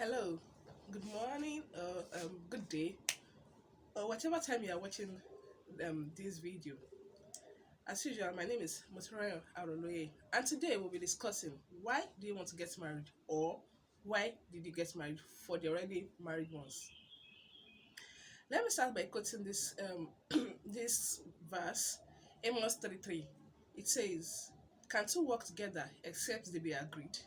Hello, good morning, good day, or whatever time you are watching this video. As usual, my name is Motorola Aroloye, and today we'll be discussing why do you want to get married, or why did you get married for the already married ones. Let me start by quoting this this verse, Amos 33. It says, "Can two work together except they be agreed?"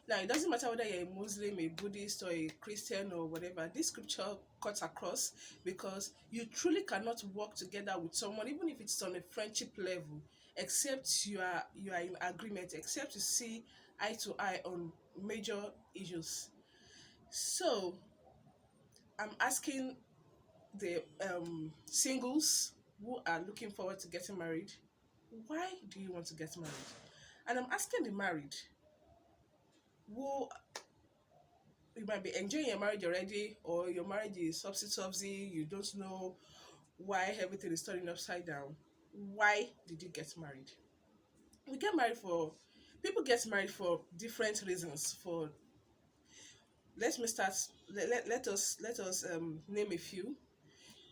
Now, it doesn't matter whether you're a Muslim, a Buddhist, or a Christian, or whatever, this scripture cuts across because you truly cannot work together with someone, even if it's on a friendship level, except you are in agreement, except you see eye to eye on major issues. So, I'm asking the singles who are looking forward to getting married, why do you want to get married? And I'm asking the married who you might be enjoying your marriage already, or your marriage is topsy, you don't know why everything is turning upside down. Why did you get married? We get married for People get married for different reasons. For let me start let us name a few.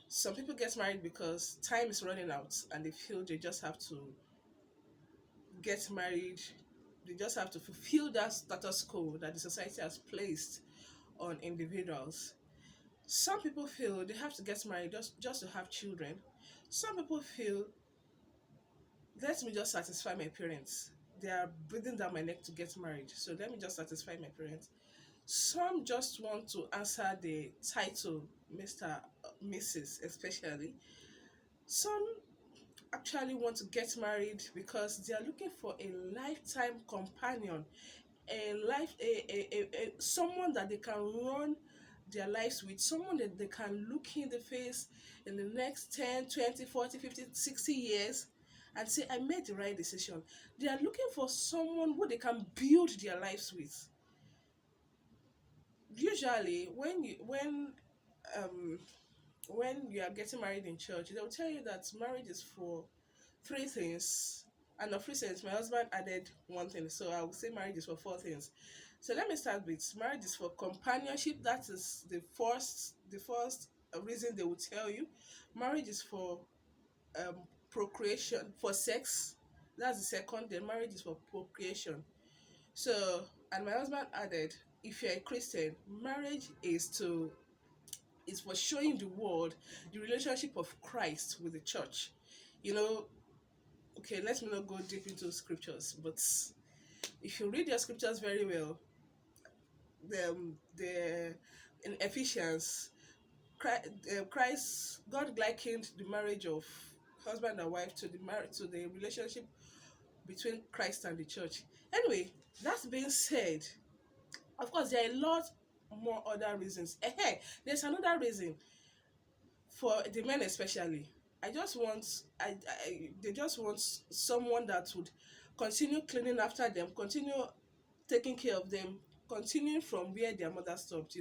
Some people get married because time is running out and they feel they just have to get married. They just have to fulfill that status quo that the society has placed on individuals. Some people feel they have to get married just to have children. Some people feel, let me just satisfy my parents. They are breathing down my neck to get married, so let me just satisfy my parents. Some just want to answer the title Mr. Mrs. especially. Some actually want to get married because they are looking for a lifetime companion, a life a someone that they can run their lives with, someone that they can look in the face in the next 10, 20, 40, 50, 60 years and say, I made the right decision. They are looking for someone who they can build their lives with. Usually um when you are getting married in church, they'll tell you that marriage is for three things. And of recent, my husband added one thing, so I would say marriage is for four things. So let me start with marriage is for companionship. That is the first reason they will tell you. Marriage is for procreation, for sex. That's the second. Then marriage is for procreation. So, and my husband added, if you're a Christian, marriage is for showing the world the relationship of Christ with the church. You know, okay, let me not go deep into scriptures, but if you read your scriptures very well, the in Ephesians, Christ, God likened the marriage of husband and wife to the relationship between Christ and the church. Anyway, that being said, of course there are a lot more other reasons. There's another reason for the men especially. They just want someone that would continue cleaning after them, continue taking care of them, continue from where their mother stopped.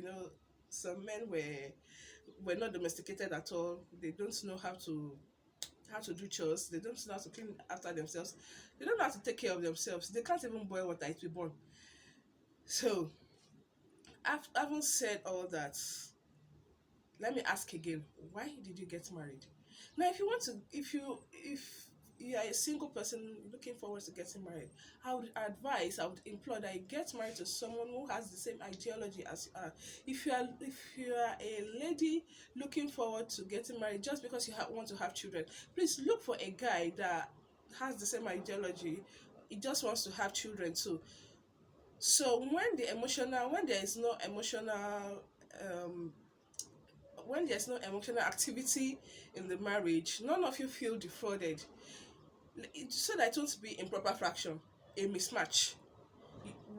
Some men were not domesticated at all. They don't know how to do chores. They don't know how to clean after themselves. They don't know how to take care of themselves. They can't even boil water, it will burn. So, having said all that, let me ask again, why did you get married? Now, if you are a single person looking forward to getting married, I would implore that you get married to someone who has the same ideology as you are. If you are a lady looking forward to getting married just because you want to have children, please look for a guy that has the same ideology. He just wants to have children too. So when there is no emotional when there's no emotional activity in the marriage, none of you feel defrauded. So that it won't be improper fraction, a mismatch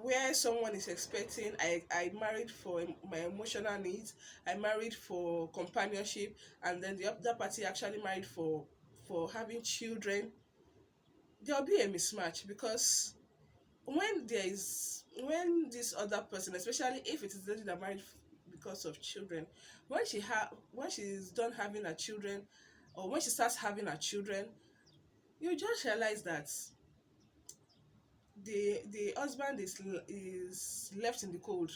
where someone is expecting, I married for my emotional needs, I married for companionship, and then the other party actually married for having children. There'll be a mismatch because when this other person, especially if it is the lady that married because of children, when she's done having her children, or when she starts having her children, you just realize that the husband is left in the cold.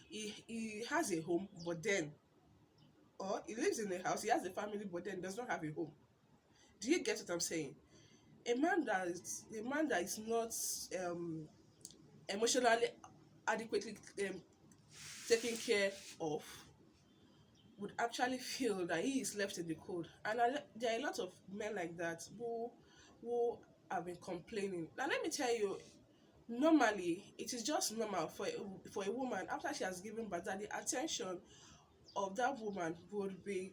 he has a home, but then, or he lives in a house, he has a family, but then does not have a home. Do you get what I'm saying? A man that is not um emotionally adequately taken care of would actually feel that he is left in the cold. And there are a lot of men like that who have been complaining. Now let me tell you, normally it is just normal for a woman after she has given birth that the attention of that woman would be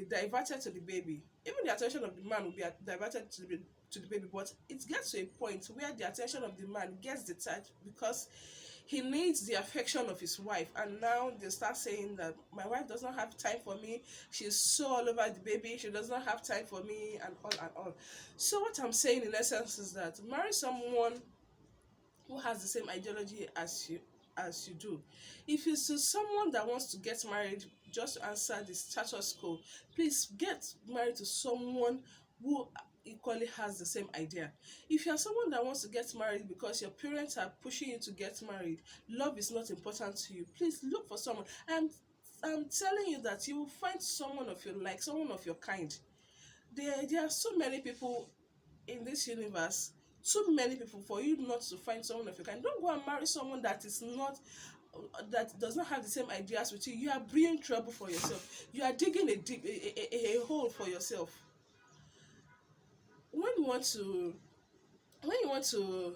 diverted to the baby. Even the attention of the man will be diverted to the baby, but it gets to a point where the attention of the man gets detached because he needs the affection of his wife. And now they start saying that my wife does not have time for me, she's so all over the baby, she does not have time for me, and all and all. So what I'm saying in essence is that marry someone who has the same ideology as you do. If it's to someone that wants to get married just to answer the status quo, please get married to someone who equally has the same idea. If you're someone that wants to get married because your parents are pushing you to get married, love is not important to you, please look for someone. I'm telling you that you will find someone of your like, someone of your kind. There are so many people in this universe, too many people for you not to find someone of your kind. Don't go and marry someone that does not have the same ideas with you. You are bringing trouble for yourself. You are digging a hole for yourself. When you want to when you want to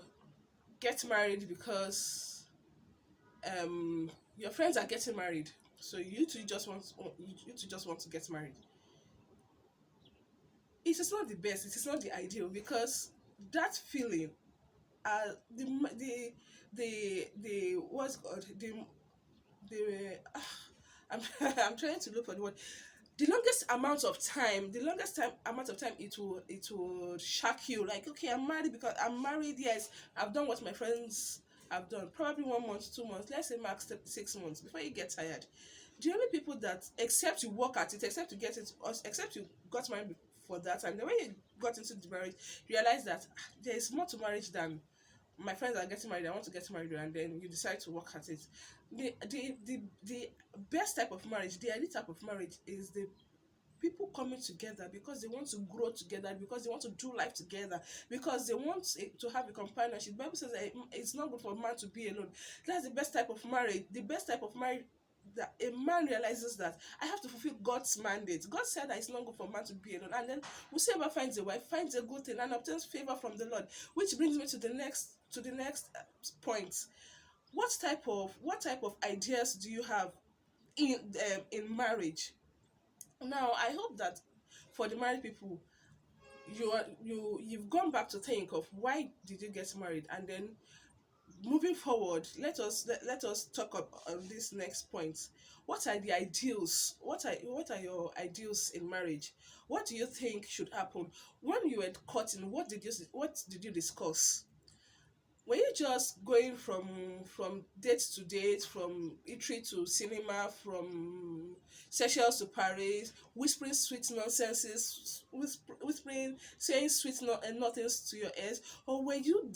get married because your friends are getting married, so you two just want to get married. It is not the best. It is not the ideal because that feeling, the the what's called the I'm I'm trying to look for the word. The longest time amount of time it will shock you, like, okay, I'm married because I'm married. Yes, I've done what my friends have done, probably 1 month, 2 months, let's say max 6 months before you get tired. The only people that, except you work at it, except you get it, or except you got married for that, and then when you got into the marriage, you realize that there is more to marriage than my friends are getting married, I want to get married, and then you decide to work at it. The best type of marriage, the ideal type of marriage, is the people coming together because they want to grow together, because they want to do life together, because they want to have a companionship. The Bible says that it's not good for a man to be alone. That's the best type of marriage. The best type of marriage, that a man realizes that I have to fulfill God's mandate. God said that it's not good for a man to be alone, and then whosoever finds a wife finds a good thing and obtains favor from the Lord. Which brings me to the next point. What type of ideas do you have in marriage? Now, I hope that for the married people, you've gone back to think of why did you get married, and then moving forward, let us talk on this next point. What are the ideals? What are your ideals in marriage? What do you think should happen when you were courting? What did you discuss? Were you just going from date to date, from eatery to cinema, from Seychelles to Paris, whispering sweet nonsenses, whispering, saying sweet nothings to your ears? Or were you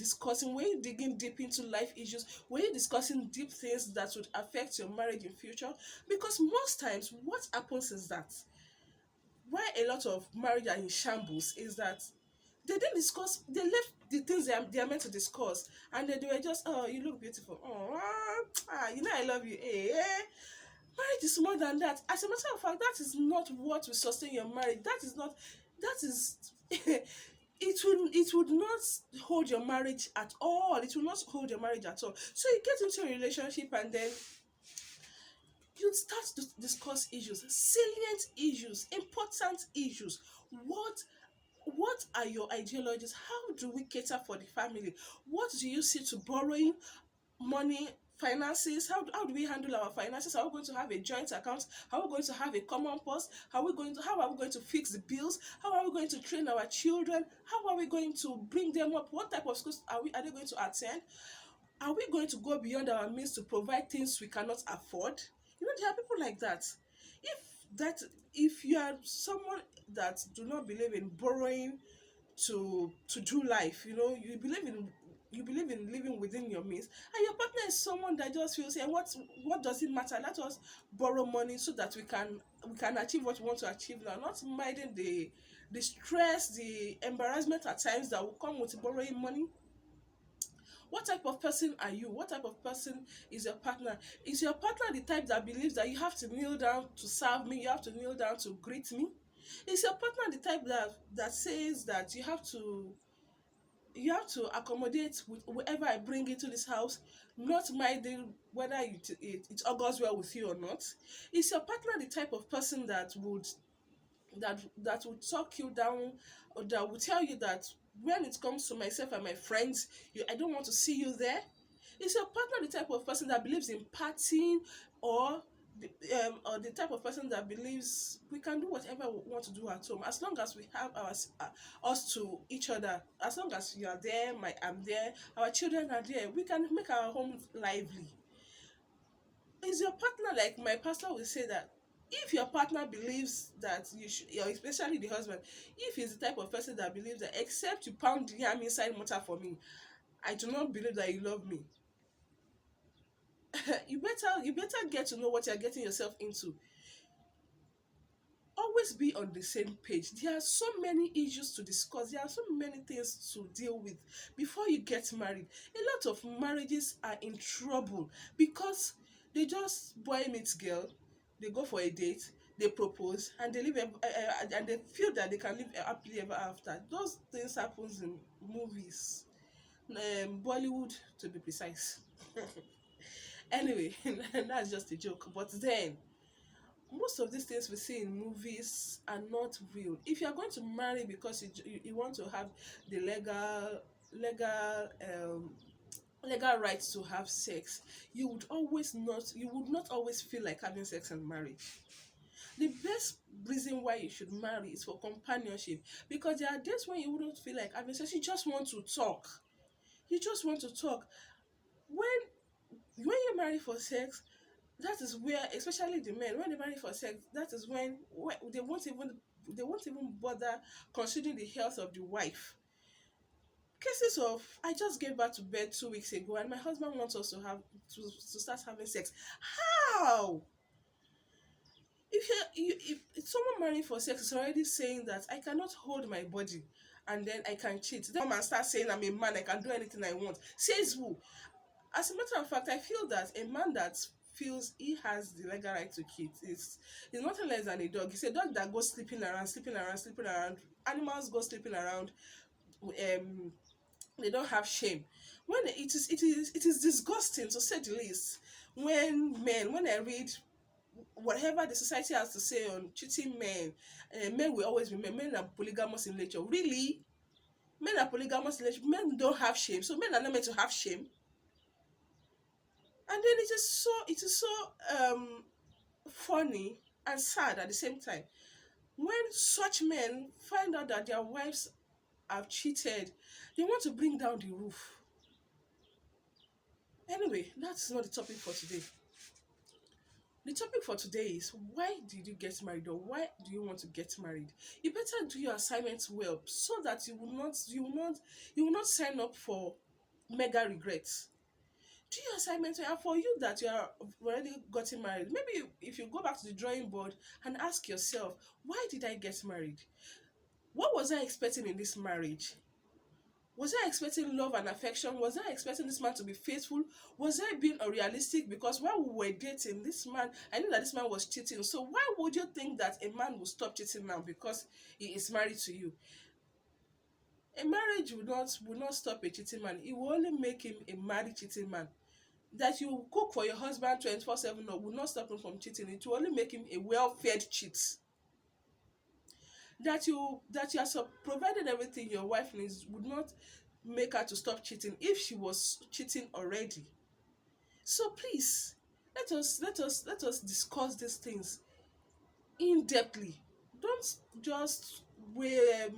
digging deep into life issues? Were you discussing deep things that would affect your marriage in future? Because most times, what happens is that why a lot of marriage are in shambles is that they left the things they are meant to discuss, and then they were just, oh, you look beautiful, oh, I love you, marriage is more than that. As a matter of fact, that is not what will sustain your marriage. That is it would not hold your marriage at all. It will not hold your marriage at all. So you get into a relationship, and then you start to discuss issues, salient issues, important issues. What are your ideologies? How do we cater for the family? What do you see to borrowing money, finances? How do we handle our finances? Are we going to have a joint account? Are we going to have a common purse? How are we going to fix the bills? How are we going to train our children? How are we going to bring them up? What type of schools are they going to attend? Are we going to go beyond our means to provide things we cannot afford? There are people like that. If that if you are someone that do not believe in borrowing to do life, you believe in you believe in living within your means, and your partner is someone that just feels, hey, what does it matter, let us borrow money so that we can achieve what we want to achieve now, not minding the stress, the embarrassment at times that will come with borrowing money. What type of person are you? What type of person is your partner? Is your partner the type that believes that you have to kneel down to serve me, you have to kneel down to greet me? Is your partner the type that says that you have to accommodate with whoever I bring into this house, not minding whether it augurs well with you or not? Is your partner the type of person that would talk you down, or that would tell you that when it comes to myself and my friends, I don't want to see you there? Is your partner the type of person that believes in partying, or or the type of person that believes we can do whatever we want to do at home as long as we have us to each other, as long as you are there, I'm there, our children are there, we can make our home lively? Is your partner, like my pastor will say, that if your partner believes that you should, or especially the husband, if he's the type of person that believes that except you pound the yam inside mortar for me, I do not believe that you love me, you better get to know what you're getting yourself into. Always be on the same page. There are so many issues to discuss, there are so many things to deal with before you get married. A lot of marriages are in trouble because they just boy meets girl, they go for a date, they propose, and they and they feel that they can live happily ever after. Those things happens in movies, Bollywood to be precise. Anyway, that's just a joke, but then most of these things we see in movies are not real. If you are going to marry because you want to have the legal legal rights to have sex, you would not always feel like having sex in marriage. The best reason why you should marry is for companionship, because there are days when you wouldn't feel like having sex, you just want to talk. You just want to talk. When you marry for sex, that is where, especially the men, when they marry for sex, that is when they won't even bother considering the health of the wife. Cases of, I just gave birth to bed 2 weeks ago and my husband wants us to start having sex. How? If someone marrying for sex is already saying that I cannot hold my body and then I can cheat, then come and start saying I'm a man, I can do anything I want. Says who? As a matter of fact, I feel that a man that feels he has the legal right to cheat is nothing less than a dog. It's a dog that goes sleeping around, sleeping around, sleeping around. Animals go sleeping around. They don't have shame. When it is disgusting, to say the least, when I read whatever the society has to say on cheating men, men will always be men. Men are polygamous in nature. Really? Men are polygamous in nature. Men don't have shame. So men are not meant to have shame. And then it is so funny and sad at the same time when such men find out that their wives have cheated, they want to bring down the roof. Anyway, that's not the topic for today. The topic for today is, why did you get married, or why do you want to get married? You better do your assignments well so that you will not sign up for mega regrets. Do your assignments well. And for you that you are already gotten married, maybe if you go back to the drawing board and ask yourself, why did I get married? What was I expecting in this marriage? Was I expecting love and affection? Was I expecting this man to be faithful? Was I being unrealistic? Because while we were dating, this man, I knew that this man was cheating. So why would you think that a man will stop cheating now because he is married to you? A marriage will not stop a cheating man. It will only make him a married cheating man. That you cook for your husband 24/7 will not stop him from cheating. It will only make him a well-fed cheat. That you are provided everything your wife needs would not make her to stop cheating if she was cheating already. So please, let us discuss these things in depthly. Don't just wave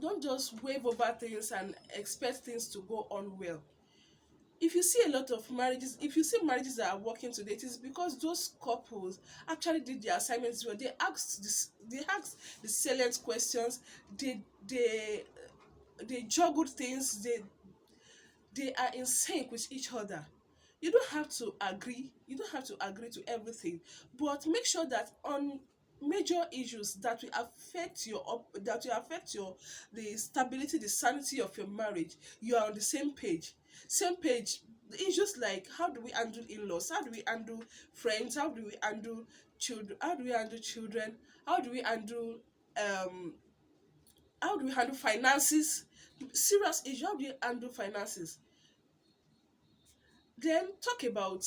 don't just wave over things and expect things to go on well. If you see a lot of marriages, if you see marriages that are working today, it is because those couples actually did their assignments well. They asked the salient questions. They they juggled things. they are in sync with each other. You don't have to agree, you don't have to agree to everything, but make sure that on major issues that will affect that will affect your the stability, the sanity of your marriage, you are on the same page. Same page. Issues like how do we handle in-laws, how do we handle friends, how do we handle children, how do we handle um how do we handle finances, serious issue, how do you handle finances. Then talk about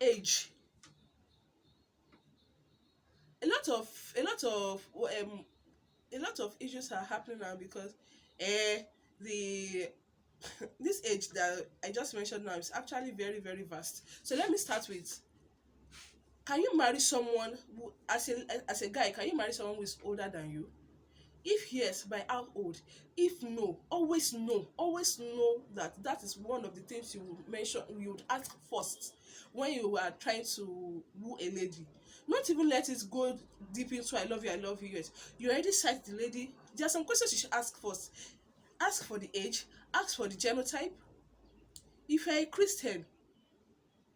age. A lot of issues are happening now because the this age that I just mentioned now is actually very, very vast. So let me start with, can you marry someone who, as a guy, can you marry someone who is older than you? If yes, by how old? If no, always know that that is one of the things you will mention, you would ask first when you are trying to woo a lady. Not even let it go deep into I love you, yes. You already cite the lady. There are some questions you should ask first. Ask for the age, ask for the genotype. If you're a Christian,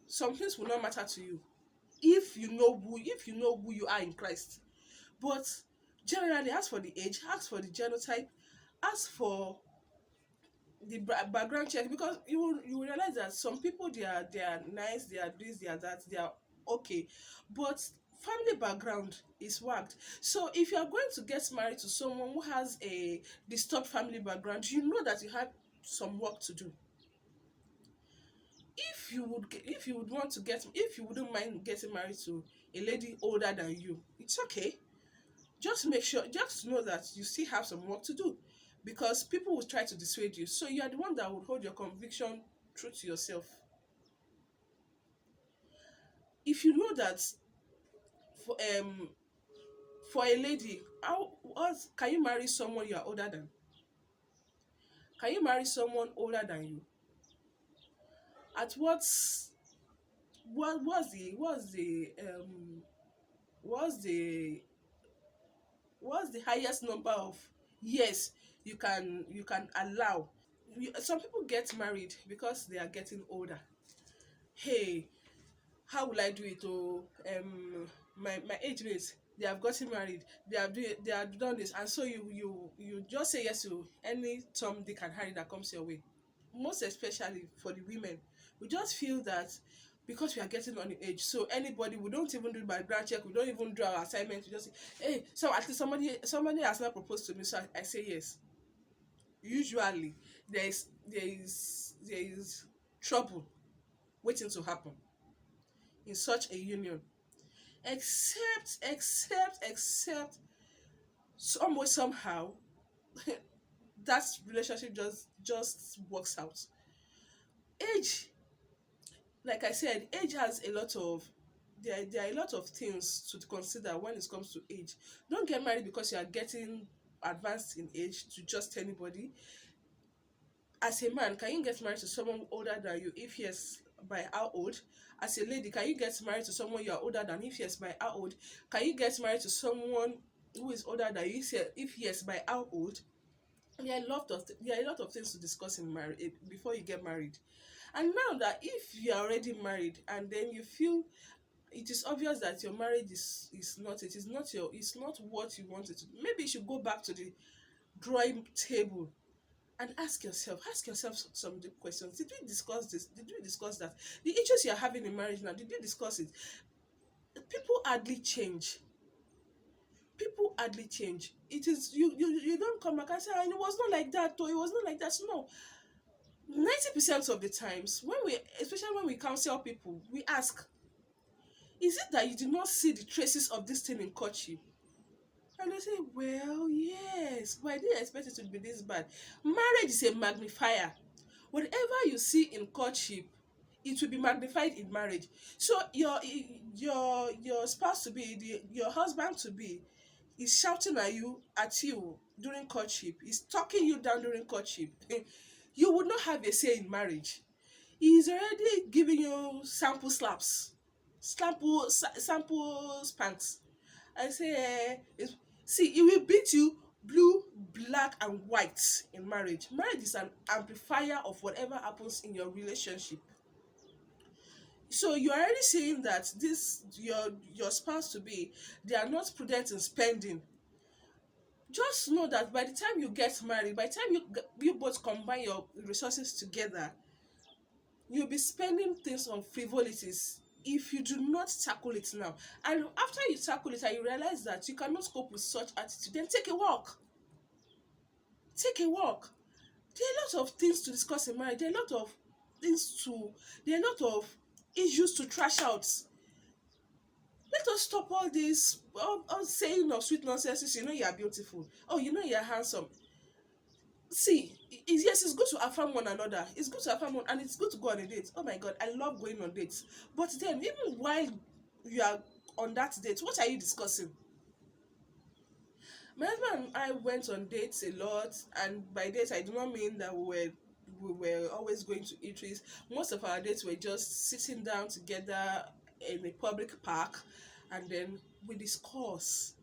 some things will not matter to you if you know who you are in Christ. But generally, ask for the age, ask for the genotype, ask for the background check, because you will realize that some people, they are nice, they are this, they are that, they are okay, but family background is whacked. So if you are going to get married to someone who has a disturbed family background, you know that you have some work to do. If you would want to get if you wouldn't mind getting married to a lady older than you, it's okay. Just make sure, just know that you still have some work to do, because people will try to dissuade you, so you are the one that will hold your conviction true to yourself. If you know that for for a lady, how what can you marry someone you are older than? Can you marry someone older than you? At what's the what's the highest number of years you can allow? Some people get married because they are getting older. Hey, how will I do it? Oh, my age mates, they have gotten married, they have done this, and so you just say yes to any Tom, Dick, and Harry that comes your way. Most especially for the women, we just feel that because we are getting on the age, so anybody, we don't even do background check, we don't even do our assignment, we just say, hey, so at least somebody has not proposed to me, so I say yes. Usually there is trouble waiting to happen in such a union, except some way somehow that relationship just works out. Age, like I said, age has a lot of there are a lot of things to consider when it comes to age. Don't get married because you are getting advanced in age to just anybody. As a man, can you get married to someone older than you? If yes, by how old? As a lady, can you get married to someone you are older than? If yes, by how old? Can you get married to someone who is older than you? If yes, by how old? There are a lot of things to discuss in marriage before you get married. And now that if you are already married and then you feel it is obvious that your marriage is not what you wanted to, maybe you should go back to the drawing table and ask yourself some deep questions. Did we discuss this? Did we discuss that? The issues you're having in marriage now, did you discuss it? People hardly change. People hardly change. It is you don't come back and say, "Ah, it was not like that, or it was not like that." No, 90% of the times when we, especially when we counsel people, we ask, is it that you did not see the traces of this thing in courtship? And they say, well, yes, but I didn't expect it to be this bad. Marriage is a magnifier. Whatever you see in courtship, it will be magnified in marriage. So your spouse to be, your husband to be, is shouting at you during courtship. Is talking you down during courtship. You would not have a say in marriage. He is already giving you sample slaps, sample spanks. I say, see, he will beat you blue, black, and white in marriage. Marriage is an amplifier of whatever happens in your relationship. So you're already saying that this your spouse to be, they are not prudent in spending. Just know that by the time you get married, by the time you both combine your resources together, you'll be spending things on frivolities if you do not tackle it now. And after you tackle it and you realize that you cannot cope with such attitude, then take a walk. Take a walk. There are a lot of things to discuss in marriage. There are a lot of things to there are a lot of issues to trash out. Let us stop all this all saying of sweet nonsense. You know you are beautiful. Oh, you know you are handsome. See, yes, it's good to affirm one another. It's good to affirm one, and it's good to go on a date. Oh my god, I love going on dates. But then, even while you are on that date, what are you discussing? My husband and I went on dates a lot, and by dates I do not mean that we were always going to eateries. Most of our dates were just sitting down together in a public park, and then we discuss.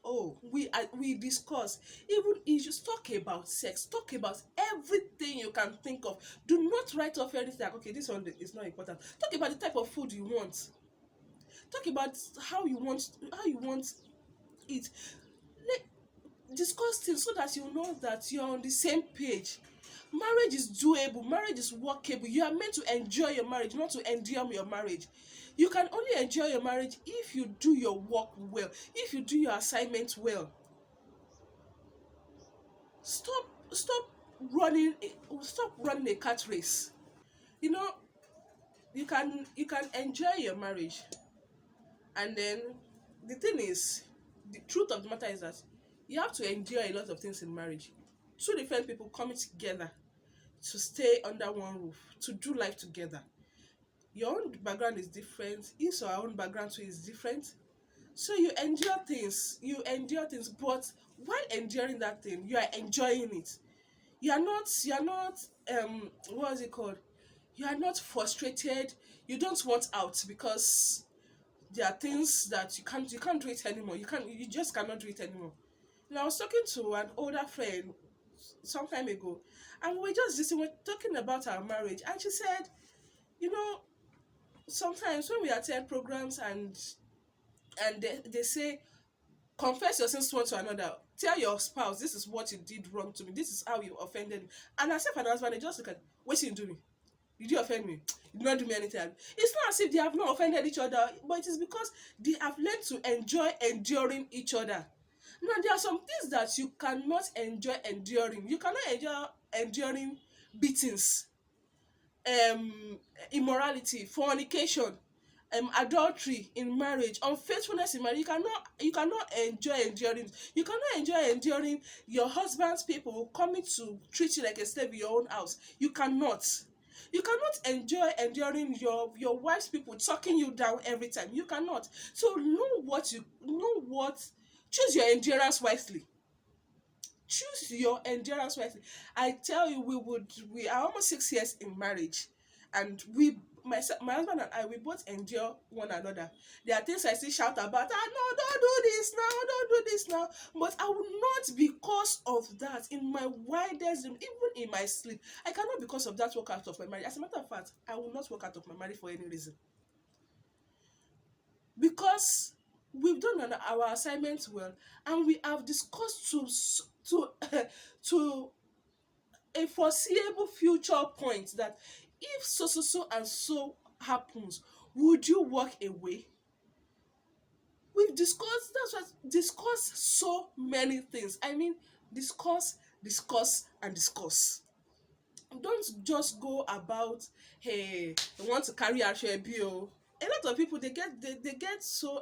Oh, we discuss even issues. Talk about sex. Talk about everything you can think of. Do not write off anything like, okay, this one is not important. Talk about the type of food you want. Talk about how you want it. Discuss things so that you know that you're on the same page. Marriage is doable, marriage is workable. You are meant to enjoy your marriage, not to endure your marriage. You can only enjoy your marriage if you do your work well, if you do your assignment well. Stop running a cat race. You know, you can enjoy your marriage, and then the thing is, the truth of the matter is that you have to endure a lot of things in marriage. Two different people coming together to stay under one roof, to do life together. Your own background is different, his or her own background too is different. So you endure things, but while enduring that thing, you are enjoying it. You are not what is it called? You are not frustrated. You don't want out because there are things that you can't do it anymore. You just cannot do it anymore. I was talking to an older friend some time ago, and we were talking about our marriage, and she said, you know, sometimes when we attend programs and they say, confess your sins one to another, tell your spouse this is what you did wrong to me, this is how you offended me. And herself and her husband, they just look at, what you do me? Did you offend me? You did not do me anything. It's not as if they have not offended each other, but it is because they have learned to enjoy enduring each other. Now there are some things that you cannot enjoy enduring. You cannot enjoy enduring beatings, um immorality, fornication, adultery in marriage, unfaithfulness in marriage. You cannot enjoy enduring. You cannot enjoy enduring your husband's people coming to treat you like a slave in your own house. You cannot enjoy enduring your wife's people talking you down every time. You cannot. So know what. Choose your endurance wisely. Choose your endurance wisely. I tell you, we are almost 6 years in marriage, and my husband and I, we both endure one another. There are things I still shout about. Ah, no, don't do this now, don't do this now. But I will not, because of that, in my wildest dream, even in my sleep, I cannot, because of that, walk out of my marriage. As a matter of fact, I will not walk out of my marriage for any reason, because we've done our assignments well, and we have discussed to to a foreseeable future point that if so so so and so happens, would you walk away? We've discussed, that's what, discuss so many things. I mean, discuss, discuss, and discuss. Don't just go about, hey, I want to carry out your bill. A lot of people, they get so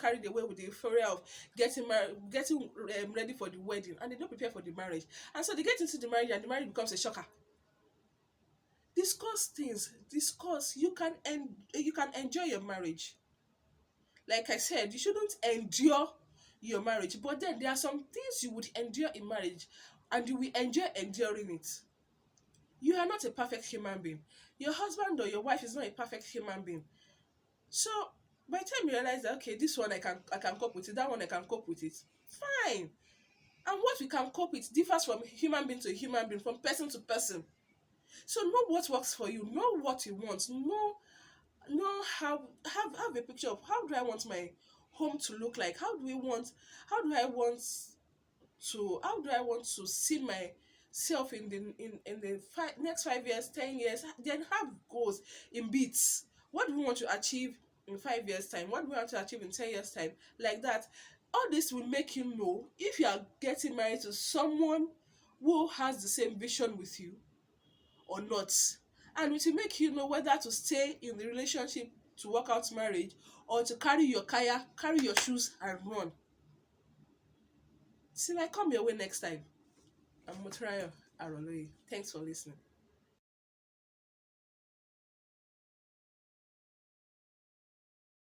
carried away with the euphoria of getting married, getting ready for the wedding, and they don't prepare for the marriage, and so they get into the marriage, and the marriage becomes a shocker. Discuss things. Discuss. You can enjoy your marriage. Like I said, you shouldn't endure your marriage, but then there are some things you would endure in marriage, and you will enjoy enduring it. You are not a perfect human being. Your husband or your wife is not a perfect human being. So by the time you realize that, okay, this one I can cope with it, that one I can cope with it, fine. And what we can cope with differs from human being to human being, from person to person. So know what works for you, know what you want, know how, have a picture of how do I want my home to look like, how do I want how do I want to see myself in the next 5 years, 10 years. Then have goals in bits. What do we want to achieve in 5 years time? What do we want to achieve in 10 years time? Like that. All this will make you know if you are getting married to someone who has the same vision with you or not. And it will make you know whether to stay in the relationship to work out marriage, or to carry your kaya, carry your shoes and run. Till I come your way next time. I'm Motrayo Aroloye. Thanks for listening.